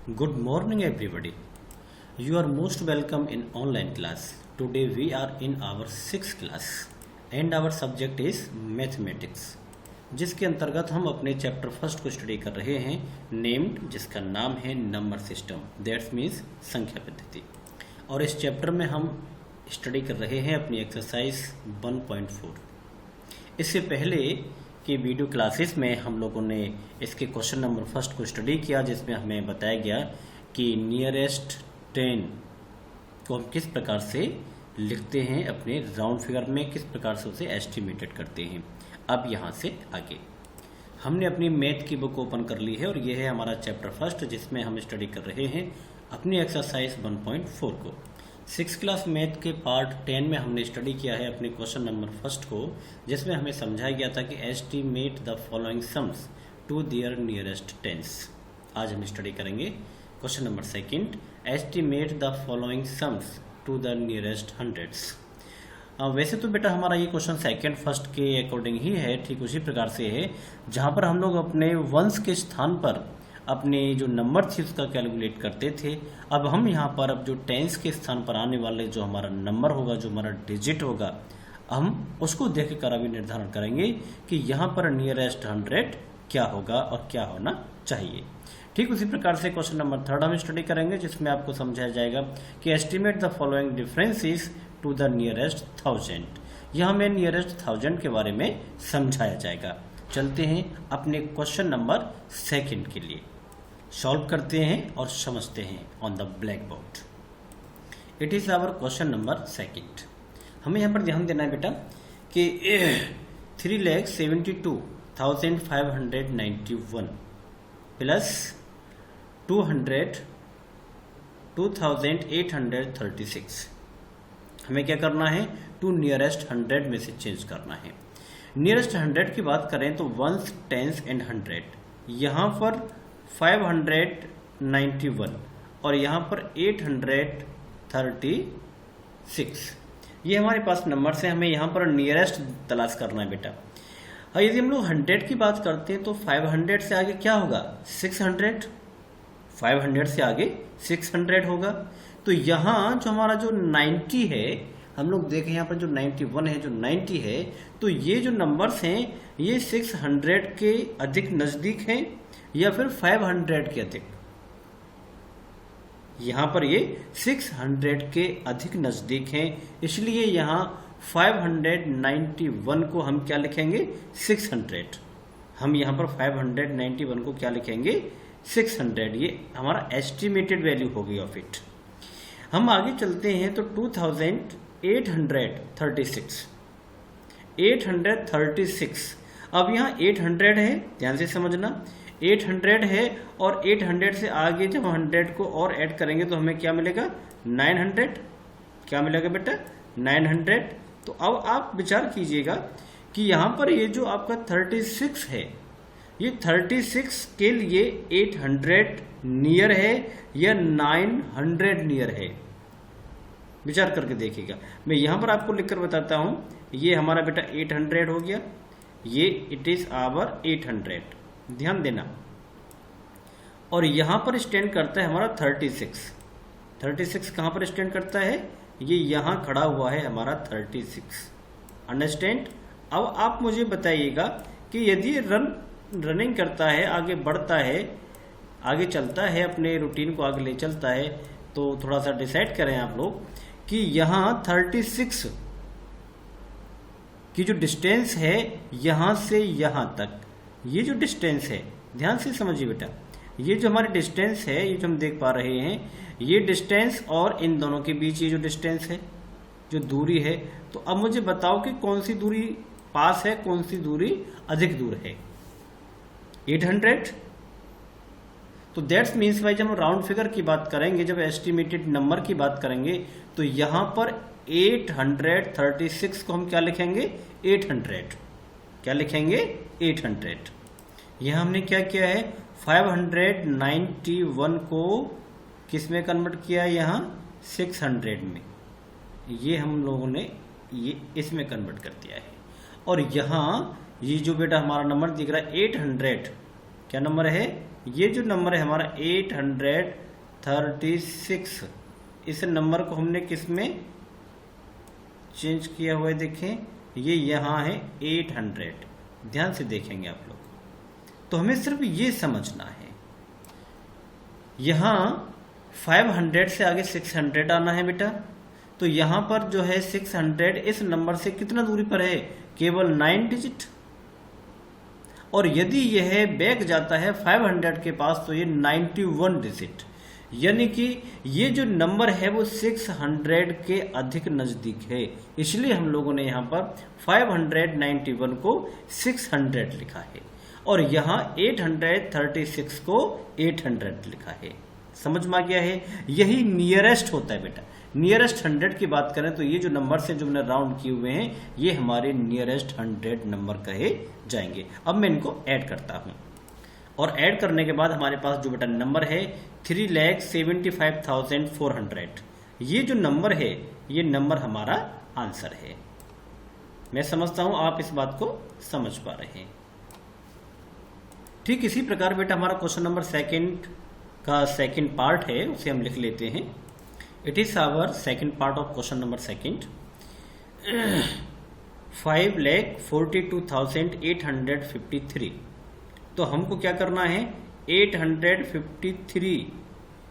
Good morning, everybody. You are most welcome in online class. Today we are in our 6th class and our subject is mathematics, जिसके अंतर्गत हम अपने chapter first को study कर रहे हैं, named, जिसका नाम है नंबर सिस्टम, दैट्स मीन्स संख्या पद्धति। और इस चैप्टर में हम स्टडी कर रहे हैं अपनी एक्सरसाइज 1.4। इससे पहले कि वीडियो क्लासेस में हम लोगों ने इसके क्वेश्चन नंबर फर्स्ट को स्टडी किया, जिसमें हमें बताया गया कि नियरेस्ट 10 को हम किस प्रकार से लिखते हैं, अपने राउंड फिगर में किस प्रकार से उसे एस्टिमेटेड करते हैं। अब यहाँ से आगे हमने अपनी मैथ की बुक ओपन कर ली है और यह है हमारा चैप्टर फर्स्ट, जिसमें हम स्टडी कर रहे हैं अपनी एक्सरसाइज 1.4 को। 6th क्लास मैथ के पार्ट 10 में हमने स्टडी किया है अपने क्वेश्चन नंबर फर्स्ट को, जिसमें हमें समझाया गया था कि estimate the following sums to their nearest tens. आज हम स्टडी करेंगे question number second, estimate the following sums to the nearest hundreds. वैसे तो बेटा हमारा ये क्वेश्चन सेकंड फर्स्ट के अकॉर्डिंग ही है, ठीक उसी प्रकार से है, जहाँ पर हम लोग अपने वंस के स्थान पर अपने जो नंबर थी उसका कैलकुलेट करते थे। अब हम यहाँ पर अब जो टेंस के स्थान पर आने वाले जो हमारा नंबर होगा, जो हमारा डिजिट होगा, हम उसको देख कर अभी निर्धारण करेंगे कि यहाँ पर नियरेस्ट 100 क्या होगा और क्या होना चाहिए। ठीक उसी प्रकार से क्वेश्चन नंबर थर्ड हम स्टडी करेंगे, जिसमें आपको समझाया जाएगा कि estimate the following differences to the nearest 1000। यह हमें नियरेस्ट 1000 के बारे में समझाया जाएगा। चलते हैं अपने क्वेश्चन नंबर सेकंड के लिए, सॉल्व करते हैं और समझते हैं on the blackboard. It is our question number second. हमें यहाँ पर ध्यान देना है बेटा कि 3,72,591 प्लस 2,836 हमें क्या करना है, टू नियरेस्ट 100 में से चेंज करना है। नियरेस्ट 100 की बात करें तो वंस, टेंस एंड 100, यहाँ पर 591 और यहाँ पर 836, ये हमारे पास नंबर से हमें यहाँ पर नियरेस्ट तलाश करना है बेटा। और यदि हम लोग 100 की बात करते हैं तो 500 से आगे क्या होगा, 600। 500 से आगे 600 होगा। तो यहाँ जो हमारा जो 90 है, हम लोग देखें यहाँ पर जो 91 है, जो 90 है, तो ये जो नंबर्स हैं ये 600 के अधिक नज़दीक हैं या फिर 500 के अधिक। यहाँ पर ये 600 के अधिक नज़दीक हैं, इसलिए यहाँ 591 को हम क्या लिखेंगे, 600। हम यहाँ पर 591 को क्या लिखेंगे, 600। ये हमारा एस्टिमेटेड वैल्यू हो गई ऑफ इट। हम आगे चलते हैं तो 2836 836। अब यहाँ 800 है, ध्यान से समझना, 800 है और 800 से आगे जब 100 को और ऐड करेंगे तो हमें क्या मिलेगा, 900। क्या मिलेगा बेटा, 900। तो अब आप विचार कीजिएगा कि यहाँ पर ये जो आपका 36 है, ये 36 के लिए 800 नियर है या 900 नियर है, विचार करके देखिएगा। मैं यहाँ पर आपको लिखकर बताता हूँ। ये हमारा बेटा 800 हो गया, ये इट इज आवर 800, ध्यान देना। और यहाँ पर स्टैंड करता है हमारा 36। 36 कहाँ पर स्टैंड करता है, ये यहाँ खड़ा हुआ है हमारा 36। अंडरस्टैंड। अब आप मुझे बताइएगा कि यदि रनिंग करता है, आगे बढ़ता है, आगे चलता है, अपने रूटीन को आगे ले चलता है, तो थोड़ा सा डिसाइड करें आप लोग कि यहाँ 36 की जो डिस्टेंस है यहाँ से यहाँ तक, ये जो डिस्टेंस है, ध्यान से समझिए बेटा, ये जो हमारी डिस्टेंस है, ये जो हम देख पा रहे हैं, ये डिस्टेंस और इन दोनों के बीच ये जो डिस्टेंस है, जो दूरी है, तो अब मुझे बताओ कि कौन सी दूरी पास है, कौन सी दूरी अधिक दूर है, 800। तो दैट्स मीन्स भाई जब हम राउंड फिगर की बात करेंगे, जब एस्टिमेटेड नंबर की बात करेंगे, तो यहाँ पर 836 को हम क्या लिखेंगे, 800। क्या लिखेंगे, 800। यहाँ हमने क्या किया है, 591 को किस में कन्वर्ट किया, यहाँ 600 में, ये हम लोगों ने ये इसमें कन्वर्ट कर दिया है। और यहाँ ये जो बेटा हमारा नंबर दिख रहा है 800, क्या नंबर है, ये जो नंबर है हमारा 836, इस नंबर को हमने किस में चेंज किया हुआ है, देखें ये यहाँ है 800, ध्यान से देखेंगे आप लोग। तो हमें सिर्फ ये समझना है, यहाँ 500 से आगे 600 आना है बेटा, तो यहाँ पर जो है 600 इस नंबर से कितना दूरी पर है, केवल 9 डिजिट। और यदि यह बैक जाता है 500 के पास तो ये 91 डिजिट, यानी कि ये जो नंबर है वो 600 के अधिक नजदीक है, इसलिए हम लोगों ने यहाँ पर 591 को 600 लिखा है और यहाँ 836 को 800 लिखा है। समझ में आ गया है? यही नियरेस्ट होता है बेटा। नियरेस्ट 100 की बात करें तो ये जो नंबर से जो मैंने राउंड किए हुए हैं ये हमारे नियरेस्ट 100 नंबर कहे जाएंगे। अब मैं इनको ऐड करता हूं और ऐड करने के बाद हमारे पास जो बेटा नंबर है 3,75,400, ये जो नंबर है ये नंबर हमारा आंसर है। मैं समझता हूं आप इस बात को समझ पा रहे हैं। ठीक इसी प्रकार बेटा हमारा क्वेश्चन नंबर सेकंड का सेकंड पार्ट है, उसे हम लिख लेते हैं। It is our second part of question number second. 5,42,853। तो हमको क्या करना है, 853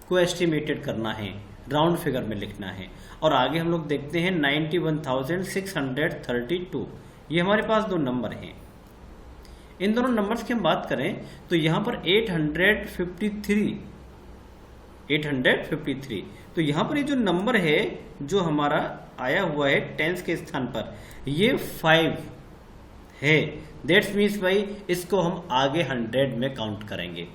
को एस्टिमेटेड करना है, राउंड फिगर में लिखना है। और आगे हम लोग देखते हैं 91,632। ये हमारे पास दो नंबर हैं। इन दोनों नंबर्स की हम बात करें तो यहां पर 853, तो यहां पर ये जो नंबर है जो हमारा आया हुआ है टेंस के स्थान पर, ये 5 है। दैट्स मीन्स भाई इसको हम आगे 100 में काउंट करेंगे।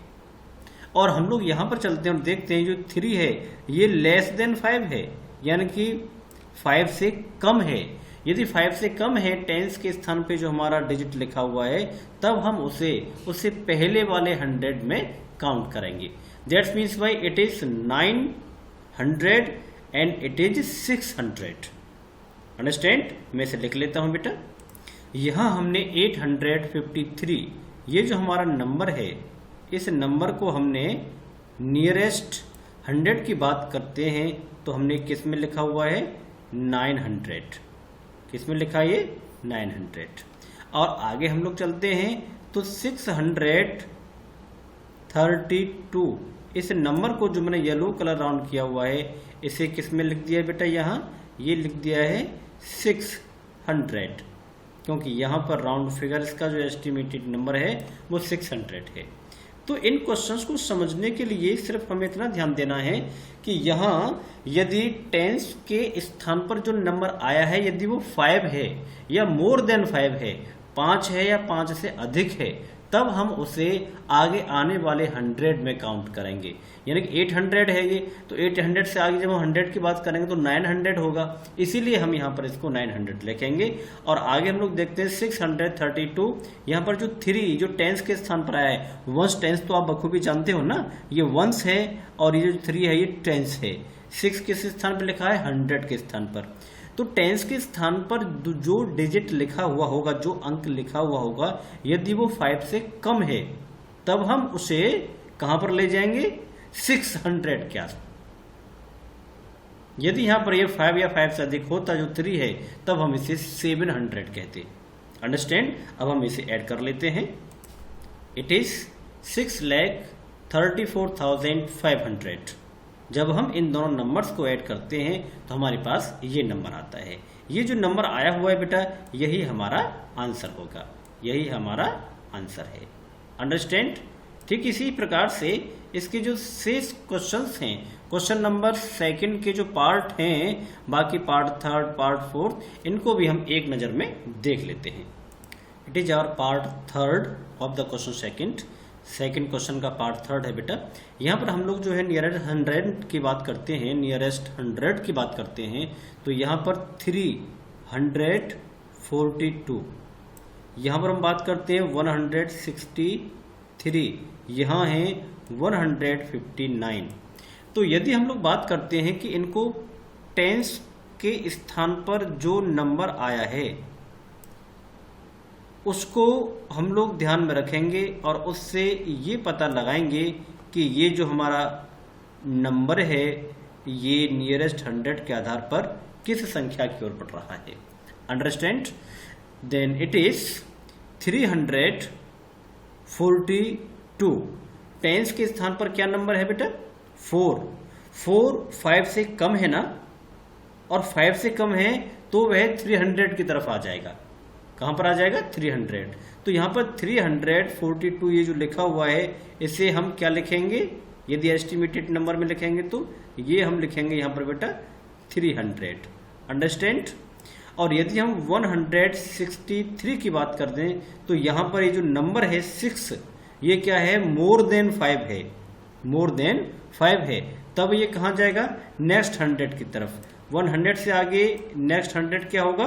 और हम लोग यहां पर चलते हैं और देखते हैं जो 3 है ये लेस देन 5 है, यानी कि 5 से कम है। यदि 5 से कम है टेंस के स्थान पे जो हमारा डिजिट लिखा हुआ है, तब हम उसे पहले वाले 100 में काउंट करेंगे। दैट्स मीन्स भाई it is 900 and it is 600। Understand? मैं इसे लिख लेता हूं बेटा। यहां हमने 853, ये जो हमारा नंबर है, इस नंबर को हमने नियरेस्ट 100 की बात करते हैं तो हमने किस में लिखा हुआ है, 900। किस में लिखा है ये, 900। और आगे हम लोग चलते हैं तो 632, इस नंबर को जो मैंने येलो कलर राउंड किया हुआ है इसे किस में लिख दिया है बेटा, यहाँ ये लिख दिया है 600, क्योंकि यहाँ पर राउंड फिगर इसका जो एस्टिमेटेड नंबर है वो 600 है। तो इन क्वेश्चंस को समझने के लिए सिर्फ हमें इतना ध्यान देना है कि यहाँ यदि टेंस के स्थान पर जो नंबर आया है यदि वो 5 है या मोर देन 5 है, 5 है या 5 से अधिक है, तब हम उसे आगे आने वाले 100 में काउंट करेंगे। यानी कि 800 है ये, तो 800 से आगे जब हम 100 की बात करेंगे तो 900 होगा, इसीलिए हम यहाँ पर इसको 900 लिखेंगे। और आगे हम लोग देखते हैं 632, यहाँ पर जो 3 जो टेंस के स्थान पर आया है, वंस टेंस तो आप बखूबी जानते हो ना, ये वंस है और ये जो 3 है ये टेंस है। 6 किस स्थान पर लिखा है, 100 के स्थान पर। तो टेंस के स्थान पर जो डिजिट लिखा हुआ होगा, जो अंक लिखा हुआ होगा, यदि वो 5 से कम है तब हम उसे कहां पर ले जाएंगे, 600 के आसपास। यदि यहां पर ये 5 या 5 से अधिक होता जो 3 है, तब हम इसे 700 कहते। अंडरस्टैंड? अब हम इसे ऐड कर लेते हैं। It is 6,34,500। जब हम इन दोनों नंबर्स को ऐड करते हैं तो हमारे पास ये नंबर आता है। ये जो नंबर आया हुआ है बेटा, यही हमारा आंसर होगा, यही हमारा आंसर है। अंडरस्टैंड? ठीक इसी प्रकार से इसके जो शेष क्वेश्चंस हैं, क्वेश्चन नंबर सेकंड के जो पार्ट हैं, बाकी पार्ट थर्ड, पार्ट फोर्थ, इनको भी हम एक नज़र में देख लेते हैं। It is our part third of the question second question का पार्ट थर्ड है बेटा। यहाँ पर हम लोग जो है नियरेस्ट 100 की बात करते हैं, नियरेस्ट 100 की बात करते हैं, तो यहाँ पर 342, यहाँ पर हम बात करते हैं 163, यहाँ है 159। तो यदि हम लोग बात करते हैं कि इनको टेंस के स्थान पर जो नंबर आया है उसको हम लोग ध्यान में रखेंगे और उससे ये पता लगाएंगे कि ये जो हमारा नंबर है ये नियरेस्ट 100 के आधार पर किस संख्या की ओर बढ़ रहा है। Understand? Then it is 342। Tens के स्थान पर क्या नंबर है बेटा? 4। 4 5 से कम है ना, और 5 से कम है तो वह 300 की तरफ आ जाएगा। कहां पर आ जाएगा? 300। तो यहां पर 342 ये जो लिखा हुआ है इसे हम क्या लिखेंगे? यदि एस्टिमेटेड नंबर में लिखेंगे तो ये हम लिखेंगे यहां पर बेटा 300। अंडरस्टैंड? और यदि हम 163 की बात कर दें तो यहां पर ये जो नंबर है 6, ये क्या है? मोर देन 5 है, मोर देन 5 है। तब ये कहां जाएगा? नेक्स्ट 100 की तरफ। 100 से आगे नेक्स्ट 100 क्या होगा?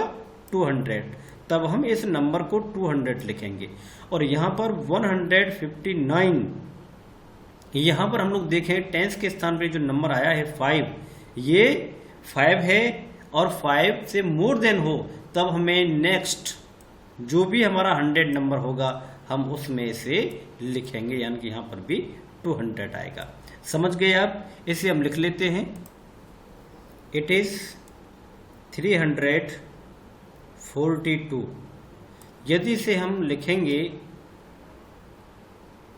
200। तब हम इस नंबर को 200 लिखेंगे। और यहां पर 159, यहां पर हम लोग देखें टेंस के स्थान पर जो नंबर आया है 5, ये 5 है और 5 से मोर देन हो तब हमें नेक्स्ट जो भी हमारा 100 नंबर होगा हम उसमें से लिखेंगे, यानी कि यहां पर भी 200 आएगा। समझ गए आप? इसे हम लिख लेते हैं। It is 342। यदि इसे हम लिखेंगे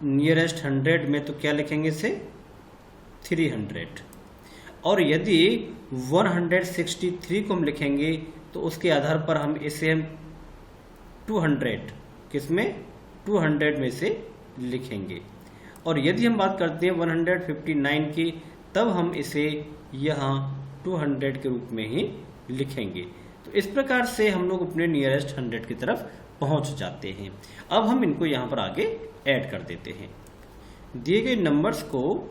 नियरेस्ट 100 में तो क्या लिखेंगे इसे? 300। और यदि 163 को हम लिखेंगे तो उसके आधार पर हम इसे 200 किसमें? 200 में से लिखेंगे। और यदि हम बात करते हैं 159 की तब हम इसे यहाँ 200 के रूप में ही लिखेंगे। तो इस प्रकार से हम लोग अपने नियरेस्ट 100 की तरफ पहुंच जाते हैं। अब हम इनको यहाँ पर आगे ऐड कर देते हैं। दिए गए नंबर्स को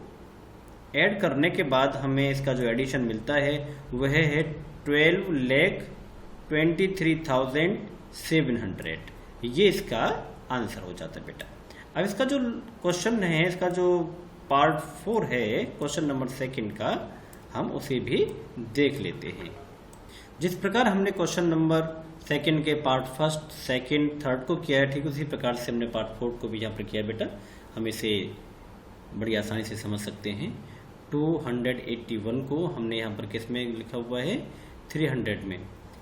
ऐड करने के बाद हमें इसका जो एडिशन मिलता है वह है 12,23,700। ये इसका आंसर हो जाता है बेटा। अब इसका जो क्वेश्चन है, इसका जो पार्ट 4 है क्वेश्चन नंबर 2 का, हम उसे भी देख लेते हैं। जिस प्रकार हमने क्वेश्चन नंबर 2 के पार्ट 1, 2, 3 को किया है, ठीक उसी प्रकार से हमने पार्ट 4 को भी यहाँ पर किया बेटा। हम इसे बड़ी आसानी से समझ सकते हैं। 281 को हमने यहाँ पर किस में लिखा हुआ है? 300 में,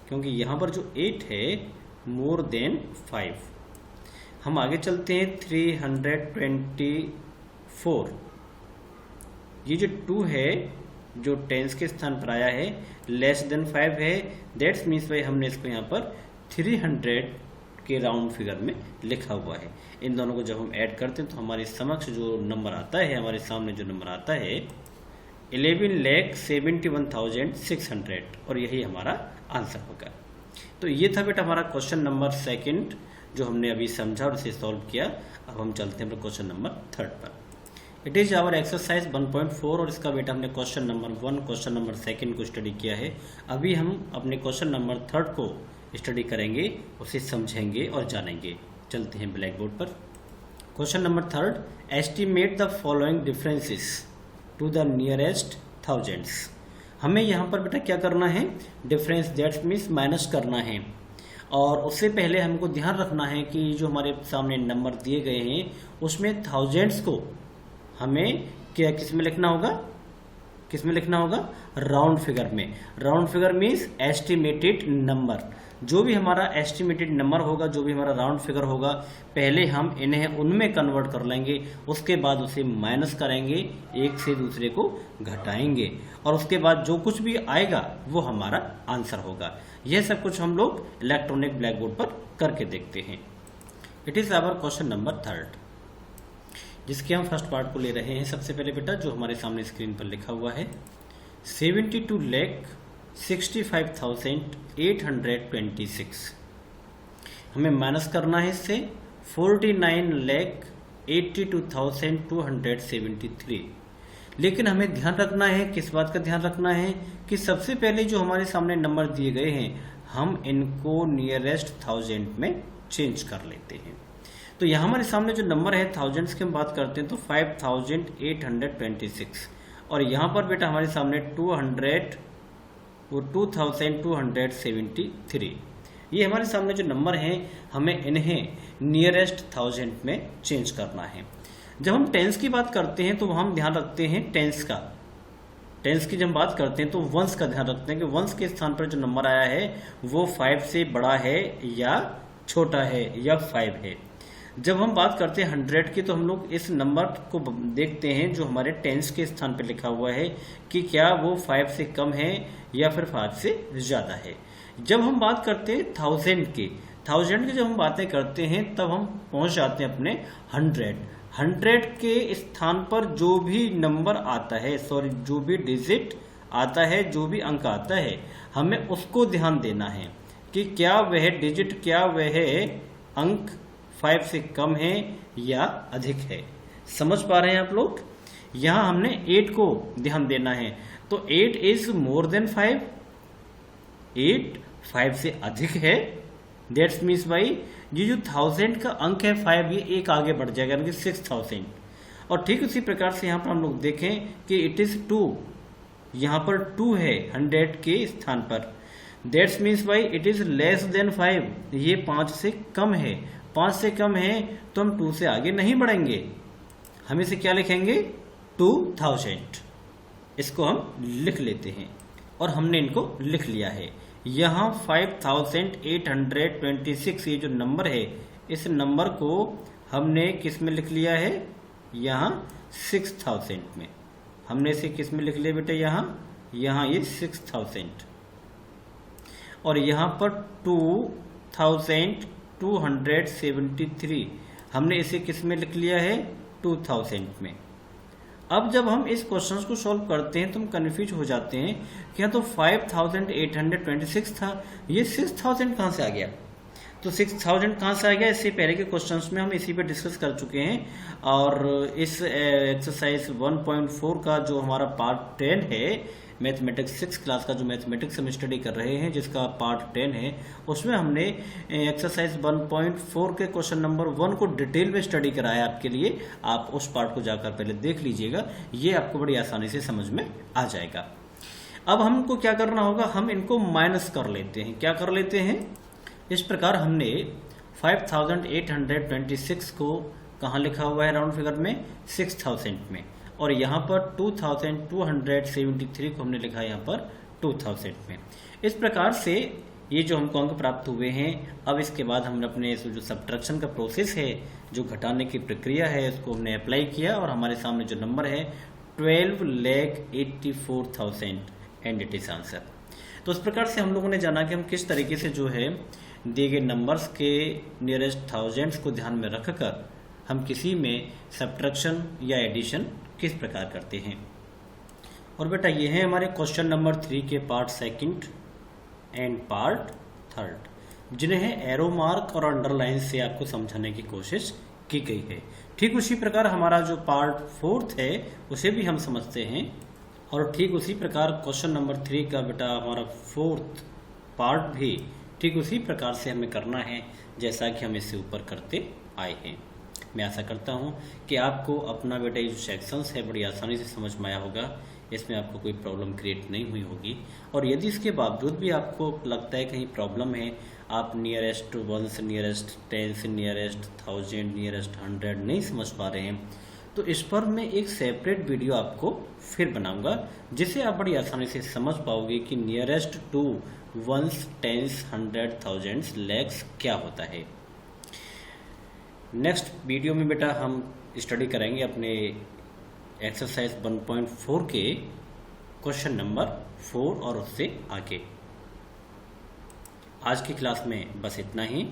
क्योंकि यहाँ पर जो 8 है मोर देन 5। हम आगे चलते हैं 324। ये जो 2 है जो टेंस के स्थान पर आया है लेस देन 5 है, दैट्स मीन्स भाई हमने इसको यहाँ पर 300 के राउंड फिगर में लिखा हुआ है। इन दोनों को जब हम ऐड करते हैं तो हमारे समक्ष जो नंबर आता है, हमारे सामने जो नंबर आता है 11,71,600, और यही हमारा आंसर होगा। तो ये था बेटा हमारा क्वेश्चन नंबर 2 जो हमने अभी समझा और इसे सॉल्व किया। अब हम चलते हैं क्वेश्चन नंबर 3 पर। इट इज आवर एक्सरसाइज 1.4 और इसका बेटा हमने क्वेश्चन नंबर 1, क्वेश्चन नंबर 2 को स्टडी किया है। अभी हम अपने क्वेश्चन नंबर 3 को स्टडी करेंगे, उसे समझेंगे और जानेंगे। चलते हैं ब्लैक बोर्ड पर। Question number 3, estimate the following differences to the nearest thousands. हमें यहाँ पर बेटा क्या करना है? डिफरेंस, दैट्स मीन्स माइनस करना है। और उससे पहले हमको ध्यान रखना है कि जो हमारे सामने नंबर दिए गए हैं उसमें थाउजेंड्स को हमें क्या किस में लिखना होगा? किस में लिखना होगा? राउंड फिगर में। Round figure means estimated number. जो भी हमारा एस्टिमेटेड नंबर होगा, जो भी हमारा राउंड फिगर होगा, पहले हम इन्हें उनमें कन्वर्ट कर लेंगे, उसके बाद उसे माइनस करेंगे, एक से दूसरे को घटाएंगे, और उसके बाद जो कुछ भी आएगा वो हमारा आंसर होगा। यह सब कुछ हम लोग इलेक्ट्रॉनिक ब्लैक बोर्ड पर करके देखते हैं। It is our question number 3 जिसके हम फर्स्ट पार्ट को ले रहे हैं। सबसे पहले बेटा जो हमारे सामने स्क्रीन पर लिखा हुआ है 72,65,826 हमें माइनस करना है इससे 49,82,273। लेकिन हमें ध्यान रखना है, किस बात का ध्यान रखना है कि सबसे पहले जो हमारे सामने नंबर दिए गए हैं हम इनको नियरेस्ट थाउजेंड में चेंज कर लेते हैं। तो यहाँ हमारे सामने जो नंबर है थाउजेंड्स की हम बात करते हैं तो 5,826, और यहाँ पर बेटा हमारे सामने 2,273। ये हमारे सामने जो नंबर हैं हमें इन्हें नियरेस्ट 1000 में चेंज करना है। जब हम टेंस की बात करते हैं तो हम ध्यान रखते हैं टेंस का। टेंस की जब हम बात करते हैं तो वंस का ध्यान रखते हैं कि वंस के स्थान पर जो नंबर आया है वो 5 से बड़ा है या छोटा है या 5 है। जब हम बात करते हैं 100 की तो हम लोग इस नंबर को देखते हैं जो हमारे टेंस के स्थान पर लिखा हुआ है कि क्या वो 5 से कम है या फिर 5 से ज़्यादा है। जब हम बात करते हैं 1000 की जब हम बातें करते हैं तब हम पहुंच जाते हैं अपने 100 के स्थान पर जो भी नंबर आता है, जो भी डिजिट आता है, जो भी अंक आता है, हमें उसको ध्यान देना है कि क्या वह डिजिट, क्या वह अंक 5 से कम है या अधिक है। समझ पा रहे हैं आप लोग? यहां हमने 8 को ध्यान देना है। तो 8 इज मोर देन 5, 8 5 से अधिक है। दैट्स मीन्स भाई ये जो 1000 का अंक है 5, ये एक आगे बढ़ जाएगा यानी कि 6000। और ठीक उसी प्रकार से यहाँ पर हम लोग देखें कि इट इज 2, यहाँ पर 2 है 100 के स्थान पर। दैट्स मीन्स भाई इट इज लेस देन 5, ये 5 से कम है। 5 से कम है तो हम 2 से आगे नहीं बढ़ेंगे, हम इसे क्या लिखेंगे 2000। इसको हम लिख लेते हैं और हमने इनको लिख लिया है। यहाँ 5826 ये जो नंबर है, इस नंबर को हमने किस में लिख लिया है, यहाँ 6000 में। हमने इसे किस में लिख लिया बेटा, यहाँ ये 6000। और यहाँ पर 2273 हमने इसे किस में लिख लिया है, 2000 में। अब जब हम इस क्वेश्चन को सॉल्व करते हैं तो हम कंफ्यूज हो जाते हैं कि यहाँ तो 5826 था, ये 6000 कहाँ से आ गया। तो 6000 कहाँ से आ गया, इससे पहले के क्वेश्चंस में हम इसी पे डिस्कस कर चुके हैं। और इस एक्सरसाइज 1.4 का जो हमारा पार्ट 10 है, मैथमेटिक्स 6 क्लास का जो मैथमेटिक्स हम स्टडी कर रहे हैं, जिसका पार्ट 10 है, उसमें हमने एक्सरसाइज 1.4 के क्वेश्चन नंबर 1 को डिटेल में स्टडी कराया आपके लिए। आप उस पार्ट को जाकर पहले देख लीजिएगा, ये आपको बड़ी आसानी से समझ में आ जाएगा। अब हमको क्या करना होगा, हम इनको माइनस कर लेते हैं। क्या कर लेते हैं, इस प्रकार हमने 5826 को कहाँ लिखा हुआ है राउंड फिगर में, 6000 में। और यहाँ पर 2273 को हमने लिखा है यहाँ पर 2000 में। इस प्रकार से ये जो हमको अंक प्राप्त हुए हैं, अब इसके बाद हमने अपने जो सब्ट्रैक्शन का प्रोसेस है, जो घटाने की प्रक्रिया है, उसको हमने अप्लाई किया और हमारे सामने जो नंबर है 12,84,000 एंड इट इज आंसर। तो इस प्रकार से हम लोगों ने जाना कि हम किस तरीके से जो है दिए गए नंबर्स के नियरेस्ट थाउजेंड्स को ध्यान में रखकर हम किसी में सब्ट्रैक्शन या एडिशन किस प्रकार करते हैं। और बेटा ये है हमारे क्वेश्चन नंबर 3 के पार्ट 2 एंड पार्ट 3, जिन्हें एरो मार्क और अंडरलाइन से आपको समझाने की कोशिश की गई है। ठीक उसी प्रकार हमारा जो पार्ट 4 है उसे भी हम समझते हैं। और ठीक उसी प्रकार क्वेश्चन नंबर 3 का बेटा हमारा 4th पार्ट भी ठीक उसी प्रकार से हमें करना है जैसा कि हम इससे ऊपर करते आए हैं। मैं आशा करता हूं कि आपको अपना बेटा ये जो सेक्शंस है बड़ी आसानी से समझ में आया होगा, इसमें आपको कोई प्रॉब्लम क्रिएट नहीं हुई होगी। और यदि इसके बावजूद भी आपको लगता है कहीं प्रॉब्लम है, आप नियरेस्ट 1 नियरेस्ट 10 नियरेस्ट 1000 नियरेस्ट 100 नहीं समझ पा रहे हैं, तो इस पर मैं एक सेपरेट वीडियो आपको फिर बनाऊंगा, जिसे आप बड़ी आसानी से समझ पाओगे कि nearest to 1s 10s 100 1000 lakhs क्या होता है। नेक्स्ट वीडियो में बेटा हम स्टडी करेंगे अपने एक्सरसाइज 1.4 के क्वेश्चन नंबर 4 और उससे आगे। आज की क्लास में बस इतना ही।